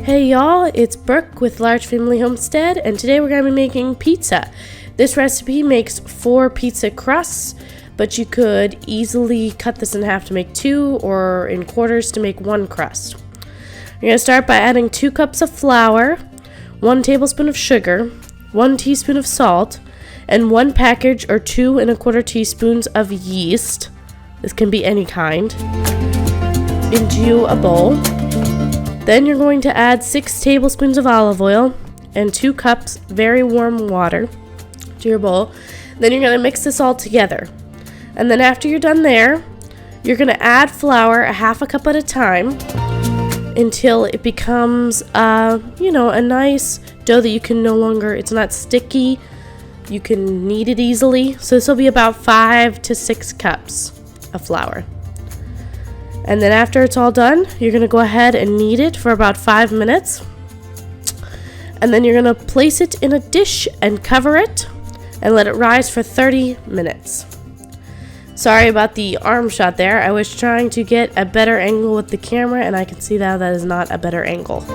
Hey y'all, it's Brooke with Large Family Homestead, and today we're going to be making pizza. This recipe makes 4 pizza crusts, but you could easily cut this in half to make 2 or in quarters to make 1 crust. You're going to start by adding 2 cups of flour, 1 tablespoon of sugar, 1 teaspoon of salt, and 1 package or 2 1/4 teaspoons of yeast. This can be any kind. Into a bowl. Then you're going to add 6 tablespoons of olive oil and 2 cups very warm water to your bowl. Then you're going to mix this all together. And then after you're done there, you're going to add flour a half a cup at a time until it becomes, a nice dough that you can it's not sticky. You can knead it easily. So this will be about 5 to 6 cups of flour. And then after it's all done, you're going to go ahead and knead it for about 5 minutes. And then you're going to place it in a dish and cover it and let it rise for 30 minutes. Sorry about the arm shot there. I was trying to get a better angle with the camera, and I can see that is not a better angle.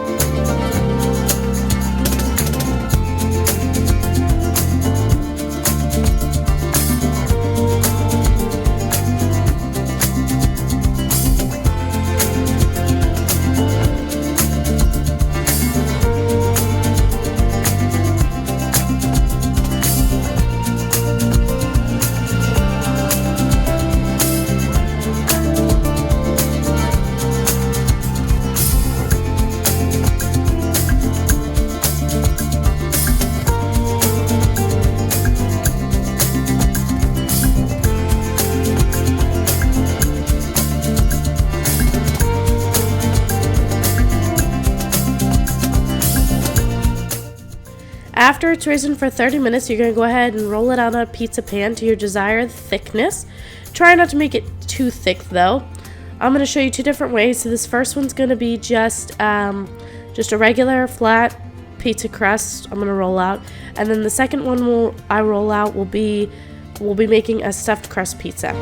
After it's risen for 30 minutes, you're going to go ahead and roll it out on a pizza pan to your desired thickness. Try not to make it too thick though. I'm going to show you 2 different ways. So this first one's going to be just a regular flat pizza crust I'm going to roll out. And then the second one we'll be making a stuffed crust pizza.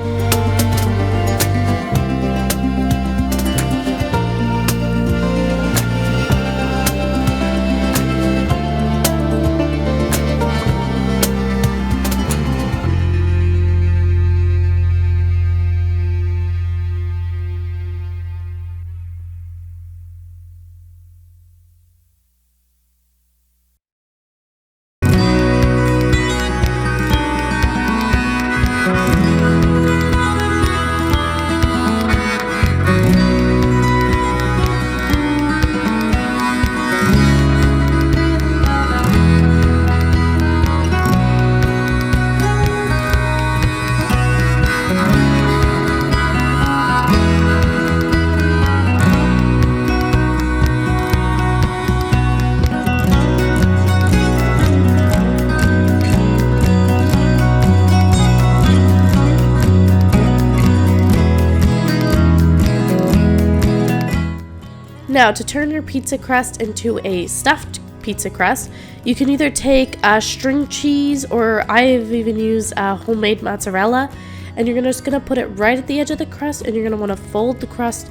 Now, to turn your pizza crust into a stuffed pizza crust, you can either take string cheese, or I've even used homemade mozzarella, and you're just going to put it right at the edge of the crust, and you're going to want to fold the crust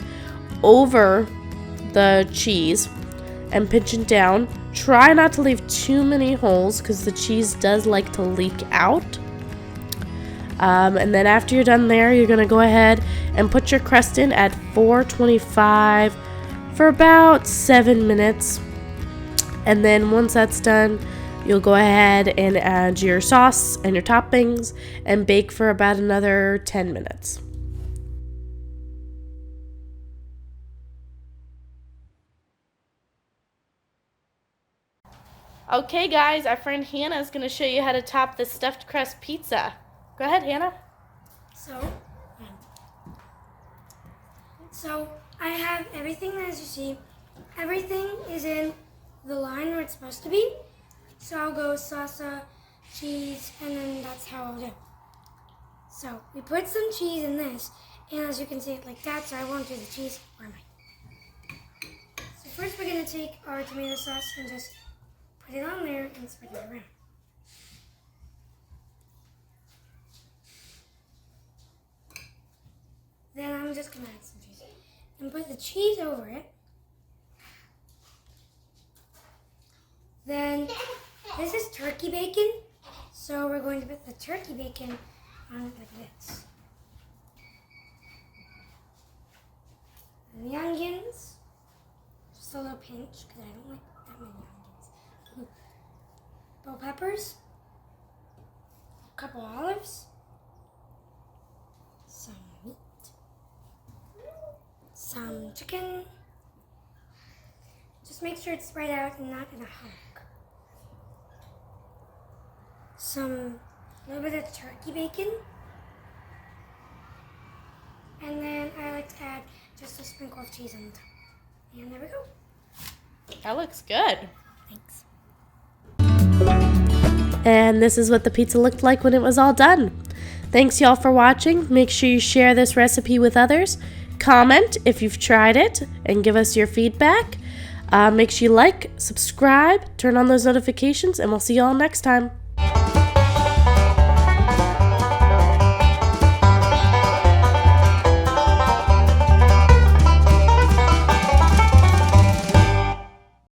over the cheese and pinch it down. Try not to leave too many holes because the cheese does like to leak out. And then after you're done there, you're going to go ahead and put your crust in at 425 for about 7 minutes. And then once that's done, you'll go ahead and add your sauce and your toppings and bake for about another 10 minutes. Okay guys, our friend Hannah is going to show you how to top the stuffed crust pizza. Go ahead, Hannah. So I have everything, as you see. Everything is in the line where it's supposed to be. So I'll go salsa, cheese, and then that's how I'll do. So we put some cheese in this, and as you can see it like that, so I won't do the cheese. Where am I? So first we're going to take our tomato sauce and just put it on there and spread it around. Then I'm just going to add some cheese and put the cheese over it. This is turkey bacon, so we're going to put the turkey bacon on it like this. And the onions, just a little pinch because I don't like that many onions. Bell peppers, a couple olives, some meat, some chicken. Just make sure it's spread out and not in a hunk. A little bit of turkey bacon. And then I like to add just a sprinkle of cheese on the top. And there we go. That looks good. Thanks. And this is what the pizza looked like when it was all done. Thanks y'all for watching. Make sure you share this recipe with others. Comment if you've tried it and give us your feedback. Make sure you like, subscribe, turn on those notifications, and we'll see y'all next time.